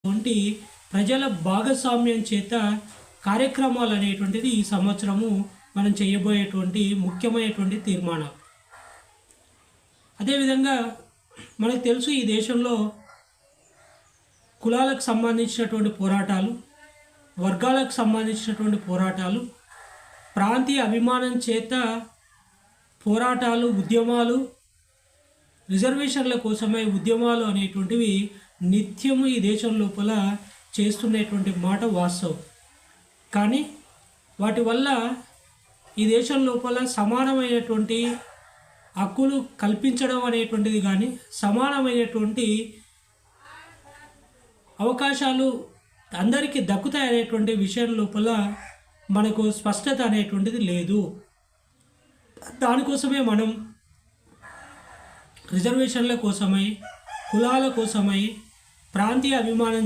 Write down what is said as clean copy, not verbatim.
వంటి ప్రజల భాగస్వామ్యం చేత కార్యక్రమాలు అనేటువంటిది ఈ సంవత్సరము మనం చేయబోయేటువంటి ముఖ్యమైనటువంటి తీర్మానం. అదేవిధంగా మనకు తెలుసు ఈ దేశంలో కులాలకు సంబంధించినటువంటి పోరాటాలు, వర్గాలకు సంబంధించినటువంటి పోరాటాలు, ప్రాంతీయ అభిమానం చేత పోరాటాలు, ఉద్యమాలు, రిజర్వేషన్ల కోసమై ఉద్యమాలు అనేటువంటివి నిత్యము ఈ దేశం లోపల చేస్తున్నటువంటి మాట వాస్తవం. కానీ వాటి వల్ల ఈ దేశం లోపల సమానమైనటువంటి హక్కులు కల్పించడం అనేటువంటిది కానీ, సమానమైనటువంటి అవకాశాలు అందరికీ దక్కుతాయనేటువంటి విషయం లోపల మనకు స్పష్టత అనేటువంటిది లేదు. దానికోసమే మనం రిజర్వేషన్ల కోసమై, కులాల కోసమై, ప్రాంతీయ అభిమానం